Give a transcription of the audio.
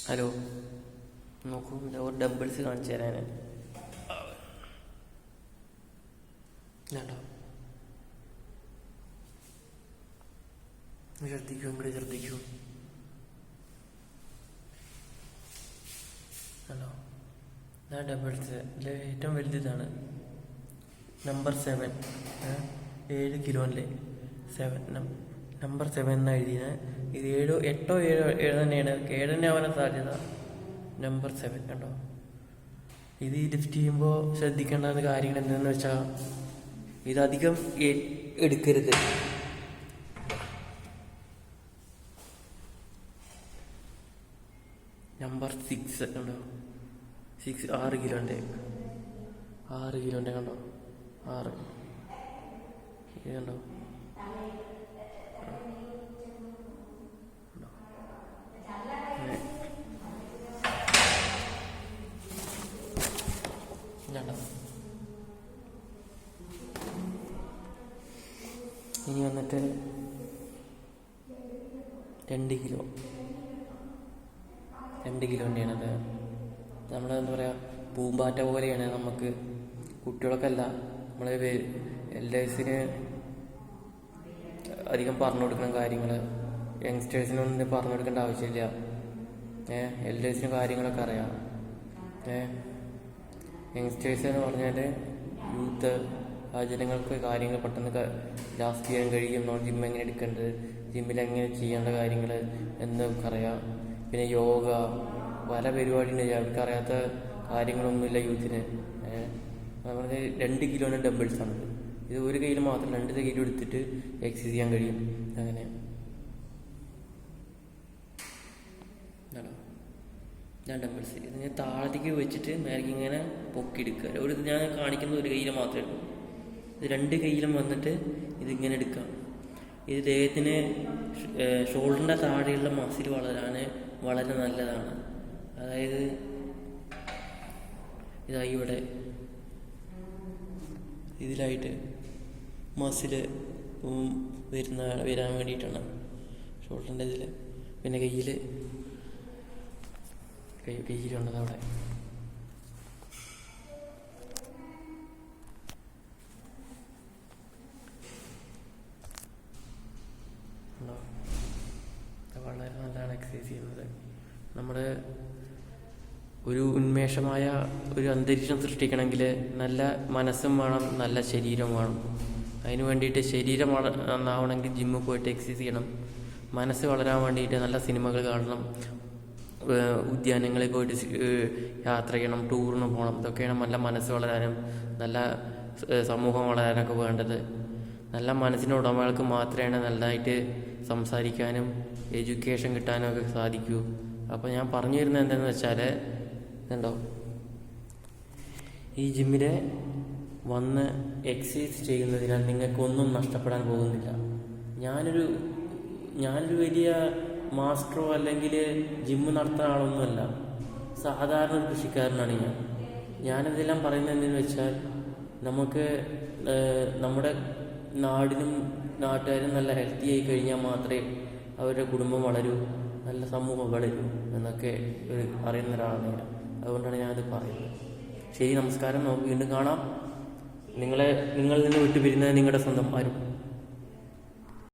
Hello, നോക്കൂ, ഒരു dumbbells കാണിച്ചു തരാൻ. ശ്രദ്ധിക്കൂ, ഇങ്ങോട്ട് ശ്രദ്ധിക്കൂ. ഹലോ, ഞാൻ ഡബിൾസ് ഇതിൽ ഏറ്റവും വലുതാണ്. നമ്പർ 7, 7 കിലോയിലെ 7, നമ്പർ 7 എന്നാണ് എഴുതിയത്. ഇത് 7, 8, 7 തന്നെയാണ്. 7 തന്നെ ആവാൻ സാധ്യത. നമ്പർ 7 കണ്ടോ. ഇത് ലിഫ്റ്റ് ചെയ്യുമ്പോൾ ശ്രദ്ധിക്കേണ്ട കാര്യങ്ങൾ എന്താണെന്ന് വെച്ചാൽ, ഇതധികം എടുക്കരുത്. നമ്പർ 6 കണ്ടോ. 6 6 കിലോൻ്റെ 6 കിലോൻ്റെ കണ്ടോ. 6 ഇത് കണ്ടോ. ഇനി വന്നിട്ട് 2 കിലോ 2 കിലോൻ്റെയാണത്. നമ്മളെന്താ പറയുക, പൂമ്പാറ്റ പോലെയാണ്. നമുക്ക് കുട്ടികൾക്കല്ല, നമ്മൾ എൽഡേഴ്സിന് അധികം പറഞ്ഞു കൊടുക്കുന്ന കാര്യങ്ങൾ യങ്സ്റ്റേഴ്സിനൊന്നും പറഞ്ഞു കൊടുക്കേണ്ട ആവശ്യമില്ല. എൽഡേഴ്സിന് കാര്യങ്ങളൊക്കെ അറിയാം. യങ്സ്റ്റേഴ്സ് എന്ന് പറഞ്ഞാൽ യൂത്ത്, ആ ജനങ്ങൾക്ക് കാര്യങ്ങൾ പെട്ടെന്ന് ഗ്രാസ്പ് ചെയ്യാൻ കഴിയും. നമ്മൾ ജിം എങ്ങനെ എടുക്കേണ്ടത്, ജിമ്മിൽ എങ്ങനെ ചെയ്യേണ്ട കാര്യങ്ങൾ എന്നൊക്കെ അറിയാം. പിന്നെ യോഗ, പല പരിപാടിയുണ്ട്. അവർക്ക് അറിയാത്ത കാര്യങ്ങളൊന്നുമില്ല യൂത്തിന്. നമ്മൾ 2 കിലോൻ്റെ ഡംബിൾസാണ്. ഇത് ഒരു കയ്യിൽ മാത്രം 2 കിലോ എടുത്തിട്ട് എക്സസൈസ് ചെയ്യാൻ കഴിയും. അങ്ങനെ ഞാൻ ഡംബിൾസ് ഇത് ഞാൻ താഴത്തേക്ക് വെച്ചിട്ട് മേലേക്ക് ഇങ്ങനെ പൊക്കിയെടുക്കുക. ഒരു ഞാൻ കാണിക്കുന്നത് ഒരു കയ്യിൽ മാത്രമേ ഉള്ളൂ. ഇത് 2 കയ്യിലും വന്നിട്ട് ഇതിങ്ങനെ എടുക്കാം. ഇത് ദേഹത്തിന് ഷോൾഡറിൻ്റെ താഴെയുള്ള മസിൽ വളരാൻ വളരെ നല്ലതാണ്. അതായത് ഇതായി ഇവിടെ ഇതിലായിട്ട് മസിൽ വരാൻ വേണ്ടിയിട്ടാണ് ഷോൾഡറിൻ്റെ ഇതിൽ. പിന്നെ കയ്യിലുള്ളത് അവിടെ. വളരെ നല്ലതാണ് എക്സസൈസ് ചെയ്യുന്നത്. നമ്മുടെ ഒരു ഉന്മേഷമായ ഒരു അന്തരീക്ഷം സൃഷ്ടിക്കണമെങ്കിൽ നല്ല മനസ്സും വേണം, നല്ല ശരീരം വേണം. അതിന് വേണ്ടിയിട്ട് ശരീരം നന്നാവണമെങ്കിൽ ജിമ്മിൽ പോയിട്ട് എക്സസൈസ് ചെയ്യണം. മനസ്സ് വളരാൻ വേണ്ടിയിട്ട് നല്ല സിനിമകൾ കാണണം, ഉദ്യാനങ്ങളിൽ പോയിട്ട് യാത്ര ചെയ്യണം, ടൂറിന് പോകണം. ഇതൊക്കെയാണ് നല്ല മനസ്സ് വളരാനും നല്ല സമൂഹം വളരാനൊക്കെ വേണ്ടത്. നല്ല മനസ്സിൻ്റെ ഉടമകൾക്ക് മാത്രമേ നല്ലതായിട്ട് സംസാരിക്കാനും എഡ്യൂക്കേഷൻ കിട്ടാനും ഒക്കെ സാധിക്കൂ. അപ്പോൾ ഞാൻ പറഞ്ഞു തരുന്നത് എന്താണെന്ന് വെച്ചാൽ, ഉണ്ടോ, ഈ ജിമ്മിൽ വന്ന് എക്സസൈസ് ചെയ്യുന്നതിനാൽ നിങ്ങൾക്കൊന്നും നഷ്ടപ്പെടാൻ പോകുന്നില്ല. ഞാനൊരു വലിയ മാസ്റ്ററോ അല്ലെങ്കിൽ ജിമ്മ് നടത്തുന്ന ആളൊന്നുമല്ല. സാധാരണ ഒരു കൃഷിക്കാരനാണ് ഞാനിതെല്ലാം പറയുന്നത് എന്തെന്ന് വെച്ചാൽ, നമുക്ക് നമ്മുടെ നാടിനും നാട്ടുകാരും നല്ല ഹെൽത്തി ആയി കഴിഞ്ഞാൽ മാത്രമേ അവരുടെ കുടുംബം വളരൂ, നല്ല സമൂഹം വളരൂ എന്നൊക്കെ അറിയുന്ന ഒരാളാണ് ഞാൻ. അതുകൊണ്ടാണ് ഞാനത് പറയുന്നത്. ശരി, നമസ്കാരം. നമുക്ക് വീണ്ടും കാണാം. നിങ്ങളിൽ നിന്ന് വിട്ടുപിരിയുന്നത് നിങ്ങളുടെ സ്വന്തം ആരും.